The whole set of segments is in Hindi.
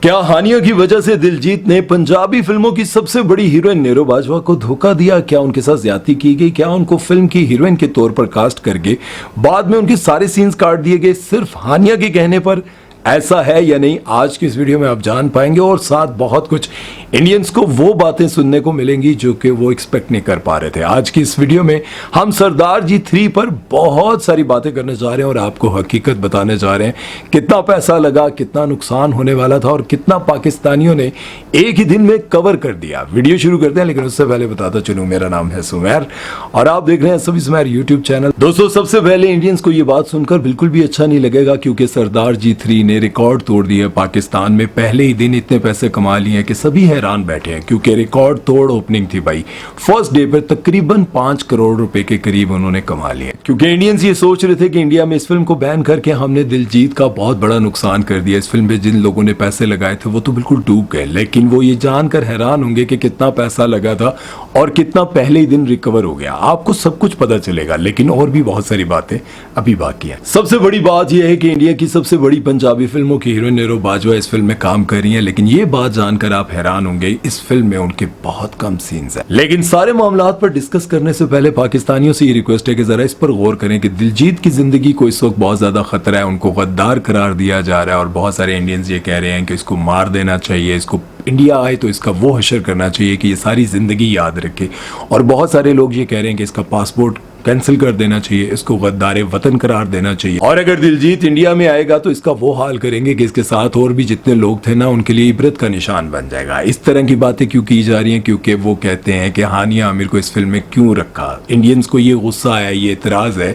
क्या हानिया की वजह से दिलजीत ने पंजाबी फिल्मों की सबसे बड़ी हीरोइन नीरू बाजवा को धोखा दिया? क्या उनके साथ ज्यादती की गई? क्या उनको फिल्म की हीरोइन के तौर पर कास्ट करके बाद में उनके सारे सीन्स काट दिए गए सिर्फ हानिया के कहने पर? ऐसा है या नहीं, आज की इस वीडियो में आप जान पाएंगे। और साथ बहुत कुछ इंडियंस को वो बातें सुनने को मिलेंगी जो कि वो एक्सपेक्ट नहीं कर पा रहे थे। आज की इस वीडियो में हम सरदार जी 3 पर बहुत सारी बातें करने जा रहे हैं और आपको हकीकत बताने जा रहे हैं। कितना पैसा लगा, कितना नुकसान होने वाला था और कितना पाकिस्तानियों ने एक ही दिन में कवर कर दिया। वीडियो शुरू करते हैं, लेकिन उससे पहले बताता चलूं, मेरा नाम है सुमेर और आप देख रहे हैं सभी सुमेर यूट्यूब चैनल। दोस्तों, सबसे पहले इंडियंस को ये बात सुनकर बिल्कुल भी अच्छा नहीं लगेगा क्योंकि सरदार जी 3 ने रिकॉर्ड तोड़ दिया। पाकिस्तान में पहले ही दिन इतने पैसे कमा लिए हैं कि सभी हैरान बैठे हैं क्योंकि रिकॉर्ड तोड़ ओपनिंग थी भाई। फर्स्ट डे पर तकरीबन 5 करोड़ रुपए के करीब उन्होंने कमा लिए क्योंकि इंडियंस ये सोच रहे थे कि इंडिया में इस फिल्म को बैन करके हमने दिलजीत का बहुत बड़ा नुकसान कर दिया। इस फिल्म में जिन लोगों ने पैसे लगाए थे वो तो बिल्कुल डूब गए, लेकिन वो ये जानकर हैरान होंगे कि कितना पैसा लगा था और कितना पहले ही दिन रिकवर हो गया। आपको सब कुछ पता चलेगा, लेकिन और भी बहुत सारी बातें अभी बाकी हैं। सबसे बड़ी बात यह है कि इंडिया की सबसे बड़ी पंजाबी फिल्मों की हीरोइन नीरू बाजवा इस फिल्म में काम कर रही है, लेकिन ये बात जानकर आप हैरान होंगे, इस फिल्म में उनके बहुत कम सीन्स हैं। लेकिन सारे मामलात पर डिस्कस करने से पहले पाकिस्तानियों से ये रिक्वेस्ट है कि जरा इस पर गौर करें कि दिलजीत की जिंदगी को इस वक्त बहुत ज्यादा खतरा है। उनको गद्दार करार दिया जा रहा है और बहुत सारे इंडियंस ये कह रहे हैं कि इसको मार देना चाहिए, इसको इंडिया आए तो इसका वो हशर करना चाहिए कि ये सारी जिंदगी याद रखे। और बहुत सारे लोग ये कह रहे हैं कि इसका पासपोर्ट कैंसिल कर देना चाहिए, इसको गद्दारे वतन करार देना चाहिए। और अगर दिलजीत इंडिया में आएगा तो इसका वो हाल करेंगे कि इसके साथ और भी जितने लोग थे ना, उनके लिए इबरत का निशान बन जाएगा। इस तरह की बातें क्यों की जा रही हैं? क्योंकि वो कहते हैं कि हानिया आमिर को इस फिल्म में क्यों रखा। इंडियंस को ये गुस्सा आया, ये इतराज है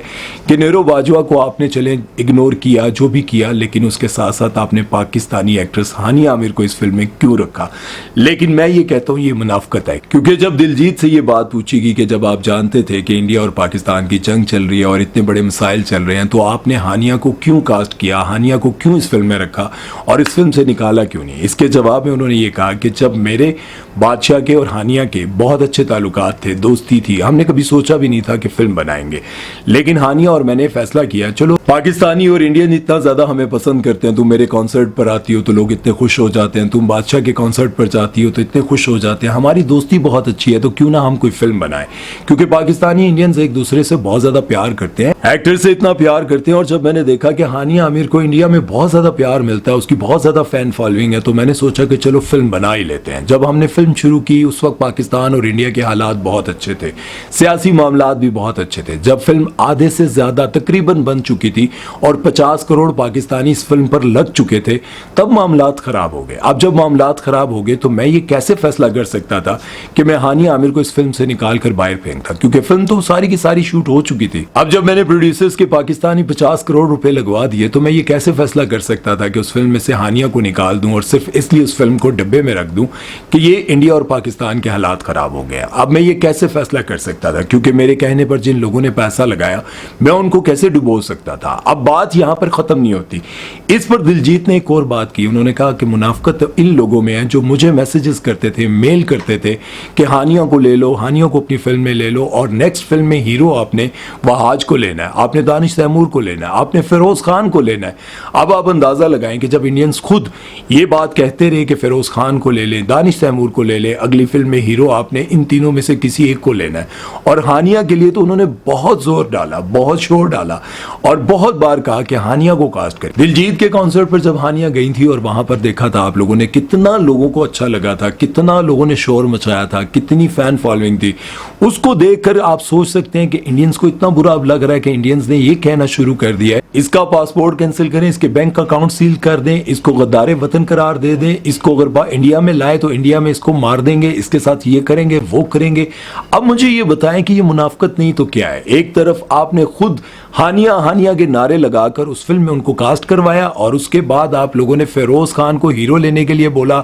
कि नीरू बाजवा को आपने चले इग्नोर किया, जो भी किया, लेकिन उसके साथ साथ आपने पाकिस्तानी एक्ट्रेस हानिया आमिर को इस फिल्म में क्यों रखा। लेकिन मैं ये कहता हूँ ये मुनाफिकत है, क्योंकि जब दिलजीत से ये बात पूछी गई कि जब आप जानते थे कि इंडिया और पाकिस्तान की जंग चल रही है और इतने बड़े मसाइल चल रहे हैं, तो आपने हानिया को क्यों कास्ट किया, हानिया को क्यों इस फिल्म में रखा और इस फिल्म से निकाला क्यों नहीं? इसके जवाब में उन्होंने ये कहा कि जब मेरे बादशाह के और हानिया के बहुत अच्छे ताल्लुकात थे, दोस्ती थी, हमने कभी सोचा भी नहीं था कि फिल्म बनाएंगे, लेकिन हानिया और मैंने फैसला किया चलो पाकिस्तानी और इंडियन इतना ज्यादा हमें पसंद करते हैं, तुम मेरे कॉन्सर्ट पर आती हो तो लोग इतने खुश हो जाते हैं, तुम बादशाह के कॉन्सर्ट पर जाती हो तो इतने खुश हो जाते हैं, हमारी दोस्ती बहुत अच्छी है, तो क्यों ना हम कोई फिल्म बनाएं। क्योंकि पाकिस्तानी इंडियंस एक दूसरे से बहुत ज्यादा प्यार करते हैं, एक्टर से इतना प्यार करते हैं। और जब मैंने देखा कि हानिया आमिर को इंडिया में बहुत ज्यादा प्यार मिलता है, उसकी बहुत ज्यादा फैन फॉलोइंग है, तो मैंने सोचा कि चलो फिल्म बना ही लेते हैं। जब हमने फिल्म शुरू की उस वक्त पाकिस्तान और इंडिया के हालात बहुत अच्छे थे, सियासी मामलात भी बहुत अच्छे थे। जब फिल्म आधे से ज्यादा तकरीबन बन चुकी थी और 50 करोड़ पाकिस्तानी इस फिल्म पर लग चुके थे, तब मामलात खराब हो गए। अब जब मामलात खराब हो गए तो मैं ये कैसे फैसला कर सकता था कि मैं हानिया आमिर को इस फिल्म से निकाल कर बाहर फेंकता, क्योंकि फिल्म तो सारी की सारी शूट हो चुकी थी। अब जब मैंने प्रोड्यूसर्स के पाकिस्तानी 50 करोड़ रुपए लगवा दिए तो मैं ये कैसे फैसला कर सकता था कि उस फिल्म में से हानिया को निकाल दूं और सिर्फ इसलिए उस फिल्म को डब्बे में रख दूं कि ये इंडिया और पाकिस्तान के हालात खराब हो गए। अब मैं ये कैसे फैसला कर सकता था? क्योंकि मेरे कहने पर जिन लोगों ने पैसा लगाया मैं उनको कैसे डुबो सकता था? अब बात यहां पर खत्म नहीं होती। इस पर दिलजीत ने एक और बात की, उन्होंने कहा कि मुनाफिकत इन लोगों में है जो मुझे मैसेजेस करते थे, मेल करते थे कि हानिया को ले लो, हानिया को अपनी फिल्म में ले लो और नेक्स्ट फिल्म में हीरो आपने वहाज को लेना है, आपने दानिश तैमूर को लेना है, आपने फिरोज खान को लेना है। अब आप अंदाजा लगाएं कि जब इंडियंस खुद ये बात कहते रहे कि फिरोज खान को ले लें, दानिश तैमूर को ले लें, अगली फिल्म में हीरो आपने इन तीनों में से किसी एक को लेना है। और हानिया के लिए तो उन्होंने बहुत जोर डाला, बहुत शोर डाला और बहुत बार कहा कि हानिया को कास्ट कर। दिलजीत के कॉन्सर्ट पर जब हानिया गई थी और वहां पर देखा था आप लोगों ने, कितना लोगों को अच्छा लगा था, कितना लोगों ने शोर मचाया था, कितनी फैन फॉलोइंग थी, उसको देखकर आप सोच सकते हैं कि इंडियंस को इतना बुरा अब लग रहा है कि इंडियंस ने ये कहना शुरू कर दिया है इसका पासपोर्ट कैंसिल करें, इसके बैंक अकाउंट सील कर दें, इसको गद्दारे वतन करार दे दें, इसको अगर इंडिया में लाए तो इंडिया में इसको मार देंगे, इसके साथ ये करेंगे वो करेंगे। अब मुझे ये बताएं कि ये मुनाफिकत नहीं तो क्या है? एक तरफ आपने खुद हानिया के नारे लगाकर उस फिल्म में उनको कास्ट करवाया और उसके बाद आप लोगों ने फिरोज खान को हीरो लेने के लिए बोला,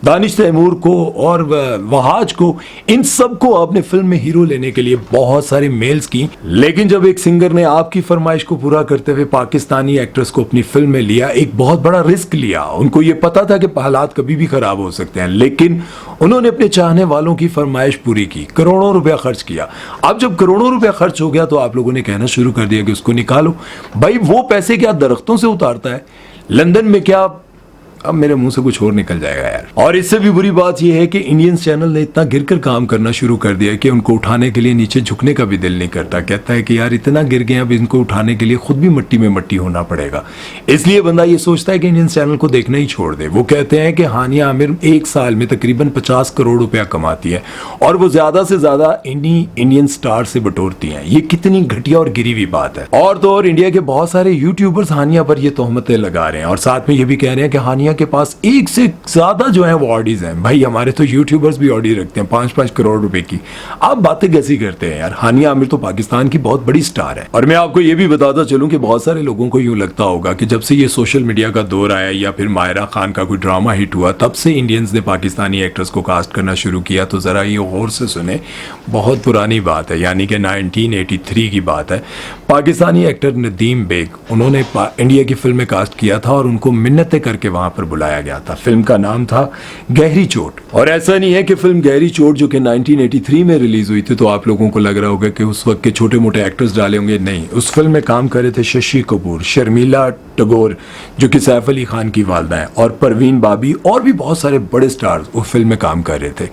दानिश तैमूर को और वहाज को, इन सब को आपने फिल्म में हीरो लेने के लिए बहुत सारे मेल्स की। लेकिन जब एक सिंगर ने आपकी फरमाइश को पूरा करते हुए पाकिस्तानी एक्ट्रेस को अपनी फिल्म में लिया, एक बहुत बड़ा रिस्क लिया, उनको ये पता था कि हालात कभी भी खराब हो सकते हैं, लेकिन उन्होंने अपने चाहने वालों की फरमाइश पूरी की, करोड़ों रुपया खर्च किया। अब जब करोड़ों रुपया खर्च हो गया तो आप लोगों ने कहना शुरू कर दिया कि उसको निकालो। भाई वो पैसे क्या दरख्तों से उतारता है? लंदन में क्या अब मेरे मुंह से कुछ और निकल जाएगा यार। और इससे भी बुरी बात यह है कि इंडियन चैनल ने इतना गिरकर काम करना शुरू कर दिया कि उनको उठाने के लिए नीचे झुकने का भी दिल नहीं करता। कहता है कि यार इतना गिर गए, अब इनको उठाने के लिए खुद भी मट्टी में मट्टी होना पड़ेगा। इसलिए बंदा ये सोचता है कि इंडियन चैनल को देखना ही छोड़ दे। वो कहते हैं कि हानिया आमिर एक साल में तकरीबन 50 करोड़ रुपया कमाती है और वो ज्यादा से ज्यादा इंडियन स्टार से बटोरती हैं। ये कितनी घटिया और गिरी हुई बात है। और तो और इंडिया के बहुत सारे यूट्यूबर्स हानिया पर ये तोहमतें लगा रहे हैं और साथ में ये भी कह रहे हैं कि हानिया के पास एक से ज्यादा जो है वो ऑडीज हैं। भाई हमारे तो यूट्यूबर्स भी ऑडी रखते हैं 5-5 करोड़ रुपए की। आप बातें कैसी करते हैं यार। हानिया आमिर तो पाकिस्तान की बहुत बड़ी स्टार है। और मैं आपको ये भी बताता चलूं कि बहुत सारे लोगों को यूं लगता होगा कि जब से ये सोशल मीडिया का दौर आया या फिर मायरा खान का कोई ड्रामा हिट हुआ तब से इंडियंस ने पाकिस्तानी एक्टर्स को कास्ट करना शुरू किया। तो जरा ये गौर से सुने, बहुत पुरानी बात है, यानी कि 1983 की बात है। पाकिस्तानी एक्टर नदीम बेग, उन्होंने इंडिया की फिल्म में कास्ट किया था और उनको मिन्नतें करके वहां पर बुलाया गया था। फिल्म का नाम था गहरी चोट। और ऐसा नहीं है कि फिल्म गहरी चोट जो कि 1983 में रिलीज हुई थी तो आप लोगों को लग रहा होगा कि उस वक्त के छोटे मोटे एक्टर्स डाले होंगे। नहीं, उस फिल्म में काम कर रहे थे शशि कपूर, शर्मिला टैगोर जो कि सैफ अली खान की वालदा हैं, और परवीन बाबी और भी बहुत सारे बड़े स्टार्स उस फिल्म में काम कर रहे थे।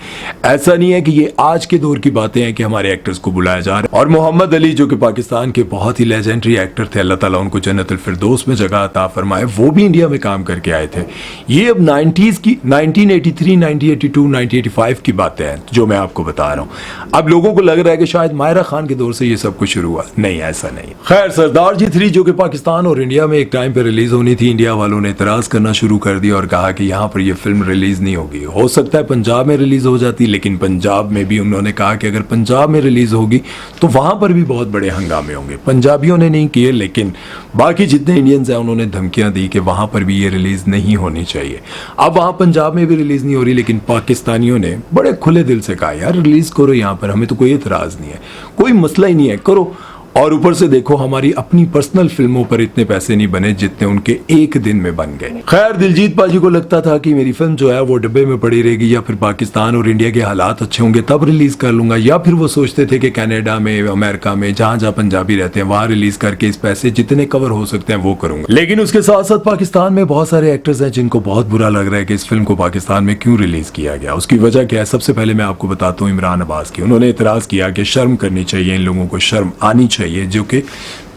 ऐसा नहीं है कि ये आज के दौर की बातें हैं कि हमारे एक्टर्स को बुलाया जा रहा है। और मोहम्मद अली जो कि पाकिस्तान के बहुत ही लेजेंडरी एक्टर थे, अल्लाह ताला उनको जन्नतुल फिरदौस में जगह अता फरमाए, वो भी इंडिया में काम करके आए थे। ये अब 90s की 1983, 1982, 1985 की बातें हैं जो मैं आपको बता रहा हूँ। अब लोगों को लग रहा है कि शायद मायरा खान के दौर से ये सब कुछ शुरू हुआ। नहीं, ऐसा नहीं। खैर, सरदार जी 3 जो कि पाकिस्तान और इंडिया में एक टाइम पे रिलीज होनी थी, इंडिया वालों ने इतराज करना शुरू कर दिया और कहा कि यहाँ पर ये फिल्म रिलीज नहीं होगी। हो सकता है पंजाब में रिलीज हो जाती, लेकिन पंजाब में भी उन्होंने कहा कि अगर पंजाब में रिलीज होगी तो वहां पर भी बहुत बड़े हंगामे होंगे। पंजाबियों ने नहीं किए, लेकिन बाकी जितने इंडियंस हैं उन्होंने धमकियां दी कि वहां पर भी ये रिलीज नहीं होनी चाहिए। अब वहां पंजाब में भी रिलीज नहीं हो रही, लेकिन पाकिस्तानियों ने बड़े खुले दिल से कहा यार रिलीज करो, यहाँ पर हमें तो कोई एतराज नहीं है, कोई मसला ही नहीं है, करो। और ऊपर से देखो हमारी अपनी पर्सनल फिल्मों पर इतने पैसे नहीं बने जितने उनके एक दिन में बन गए। खैर, दिलजीत पाजी को लगता था कि मेरी फिल्म जो है वो डब्बे में पड़ी रहेगी या फिर पाकिस्तान और इंडिया के हालात अच्छे होंगे तब रिलीज कर लूंगा, या फिर वो सोचते थे कि कनाडा में, अमेरिका में, जहां जहां पंजाबी रहते हैं वहां रिलीज करके इस पैसे जितने कवर हो सकते हैं वो करूंगा। लेकिन उसके साथ साथ पाकिस्तान में बहुत सारे एक्टर्स हैं जिनको बहुत बुरा लग रहा है कि इस फिल्म को पाकिस्तान में क्यों रिलीज किया गया। उसकी वजह क्या है, सबसे पहले मैं आपको बताता हूँ इमरान अब्बास की। उन्होंने इतराज किया कि शर्म करनी चाहिए, इन लोगों को शर्म आनी चाहिए, जो कि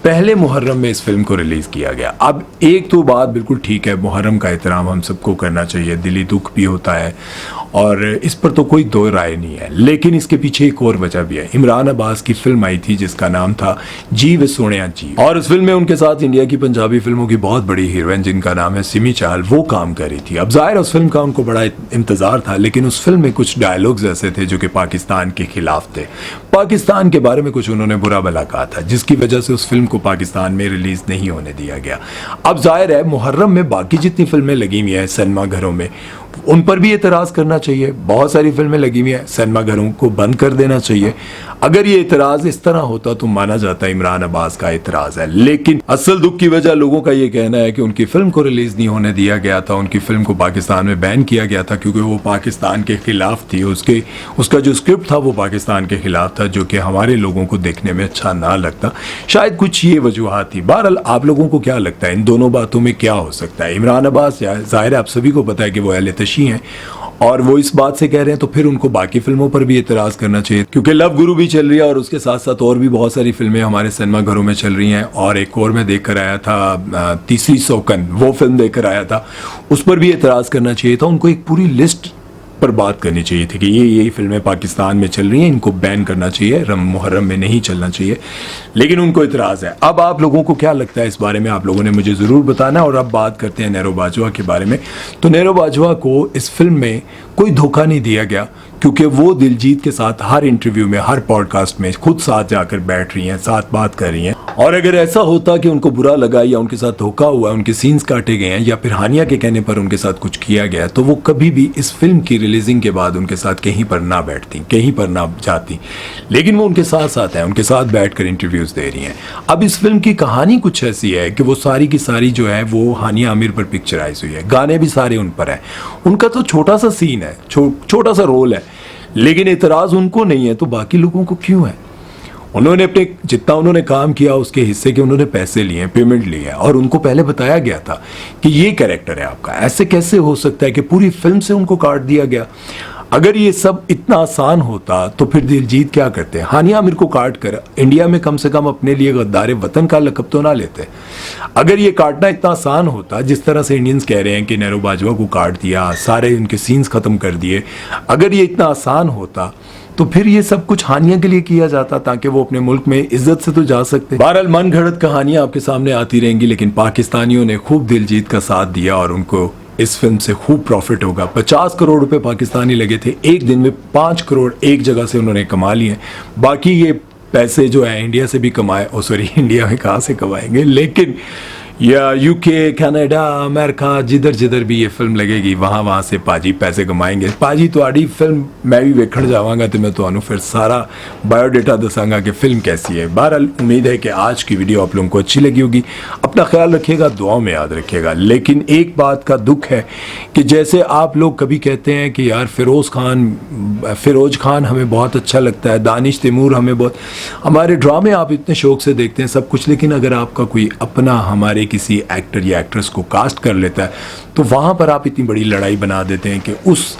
पहले मुहर्रम में इस फिल्म को रिलीज किया गया। अब एक तो बात बिल्कुल ठीक है, मुहर्रम का एहतराम हम सबको करना चाहिए, दिली दुख भी होता है और इस पर तो कोई दो राय नहीं है, लेकिन इसके पीछे एक और वजह भी है। इमरान अब्बास की फिल्म आई थी जिसका नाम था जी वे सोनिया जी, और उस फिल्म में उनके साथ इंडिया की पंजाबी फिल्मों की बहुत बड़ी हीरोइन जिनका नाम है सिमी चाहल, वो काम कर रही थी। अब जाहिर उस फिल्म का उनको बड़ा इंतजार था, लेकिन उस फिल्म में कुछ डायलॉग्स ऐसे थे जो कि पाकिस्तान के खिलाफ थे, पाकिस्तान के बारे में कुछ उन्होंने बुरा भला कहा था, जिसकी वजह से उस फिल्म को पाकिस्तान में रिलीज नहीं होने दिया गया। अब जाहिर है मुहर्रम में बाकी जितनी फिल्में लगी हुई हैं सिनेमा घरों में उन पर भी एतराज करना चाहिए। बहुत सारी फिल्में लगी हुई हैं, सिनेमा घरों को बंद कर देना चाहिए। अगर ये एतराज इस तरह होता तो माना जाता है इमरान अब्बास का एतराज है, लेकिन असल दुख की वजह लोगों का ये कहना है कि उनकी फिल्म को रिलीज नहीं होने दिया गया था, उनकी फिल्म को पाकिस्तान में बैन किया गया था क्योंकि वो पाकिस्तान के खिलाफ थी। उसका जो स्क्रिप्ट था वो पाकिस्तान के खिलाफ था, जो कि हमारे लोगों को देखने में अच्छा ना लगता। शायद कुछ ये वजूहात थी। बहरहाल आप लोगों को क्या लगता है इन दोनों बातों में क्या हो सकता है? इमरान अब्बास जाहिर है आप सभी को पता है कि वो अहले तशी हैं और वो इस बात से कह रहे हैं, तो फिर उनको बाकी फिल्मों पर भी एतराज करना चाहिए, क्योंकि लव गुरु भी चल रही है और उसके साथ साथ और भी बहुत सारी फिल्में हमारे सिनेमा घरों में चल रही हैं। और एक और मैं देख कर आया था तीसरी सौकन, वो फिल्म देख कर आया था, उस पर भी एतराज करना चाहिए था। उनको एक पूरी लिस्ट पर बात करनी चाहिए थी कि ये फिल्में पाकिस्तान में चल रही हैं, इनको बैन करना चाहिए, मुहर्रम में नहीं चलना चाहिए, लेकिन उनको इतराज़ है। अब आप लोगों को क्या लगता है इस बारे में, आप लोगों ने मुझे ज़रूर बताना। और अब बात करते हैं नेरो बाजवा के बारे में। तो नेरो बाजवा को इस फिल्म में कोई धोखा नहीं दिया गया, क्योंकि वो दिलजीत के साथ हर इंटरव्यू में, हर पॉडकास्ट में खुद साथ जाकर बैठ रही हैं, साथ बात कर रही हैं। और अगर ऐसा होता कि उनको बुरा लगा या उनके साथ धोखा हुआ, उनके सीन्स काटे गए हैं या फिर हानिया के कहने पर उनके साथ कुछ किया गया, तो वो कभी भी इस फिल्म की रिलीजिंग के बाद उनके साथ कहीं पर ना बैठती, कहीं पर ना जाती, लेकिन वो उनके साथ साथ हैं, उनके साथ बैठकर इंटरव्यूज दे रही हैं। अब इस फिल्म की कहानी कुछ ऐसी है कि वो सारी की सारी जो है वो हानिया आमिर पर पिक्चराइज हुई है, गाने भी सारे उन पर हैं। उनका तो छोटा सा सीन है, छोटा सा रोल है, लेकिन एतराज उनको नहीं है, तो बाकी लोगों को क्यों है? उन्होंने अपने जितना उन्होंने काम किया उसके हिस्से के उन्होंने पैसे लिए, पेमेंट ली है, और उनको पहले बताया गया था कि ये कैरेक्टर है आपका। ऐसे कैसे हो सकता है कि पूरी फिल्म से उनको काट दिया गया? अगर ये सब इतना आसान होता तो फिर दिलजीत क्या करते? हानिया आमिर को काट कर इंडिया में कम से कम अपने लिए गद्दार वतन का लक़ब तो ना लेते। अगर ये काटना इतना आसान होता जिस तरह से इंडियंस कह रहे हैं कि नेहरू बाजवा को काट दिया, सारे उनके सीन्स ख़त्म कर दिए, अगर ये इतना आसान होता तो फिर ये सब कुछ हानिया के लिए किया जाता ताकि वो अपने मुल्क में इज्जत से तो जा सकते। बहरहाल मन घड़त कहानियां आपके सामने आती रहेंगी, लेकिन पाकिस्तानियों ने खूब दिलजीत का साथ दिया और उनको इस फिल्म से खूब प्रॉफिट होगा। 50 करोड़ रुपए पाकिस्तानी लगे थे, एक दिन में 5 करोड़ एक जगह से उन्होंने कमा लिए। बाकी ये पैसे जो है इंडिया से भी कमाए, इंडिया में कहाँ से कमाएंगे, लेकिन या यूके, कनाडा, अमेरिका, जिधर जिधर भी ये फिल्म लगेगी वहाँ से पाजी पैसे कमाएंगे। पाजी तुहाड़ी फिल्म मैं भी वेखण जावांगा तो मैं तुहानू फिर सारा बायोडेटा दसांगा कि फिल्म कैसी है। बहरहाल उम्मीद है कि आज की वीडियो आप लोगों को अच्छी लगी होगी। अपना ख्याल रखिएगा, दुआओं में याद रखिएगा। लेकिन एक बात का दुख है कि जैसे आप लोग कभी कहते हैं कि यार फिरोज खान हमें बहुत अच्छा लगता है, दानिश तैमूर हमें बहुत, हमारे ड्रामे आप इतने शौक से देखते हैं सब कुछ, लेकिन अगर आपका कोई अपना हमारे किसी एक्टर या एक्ट्रेस को कास्ट कर लेता है तो वहां पर आप इतनी बड़ी लड़ाई बना देते हैं कि उस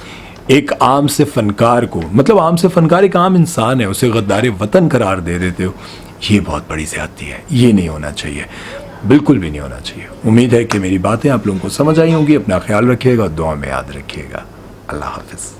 एक आम से फनकार को, मतलब आम से फनकार एक आम इंसान है, उसे गद्दार वतन करार दे देते हो। ये बहुत बड़ी ज्यादती है, ये नहीं होना चाहिए, बिल्कुल भी नहीं होना चाहिए। उम्मीद है कि मेरी बातें आप लोगों को समझ आई होंगी। अपना ख्याल रखिएगा, दुआ में याद रखिएगा। अल्लाह हाफिज।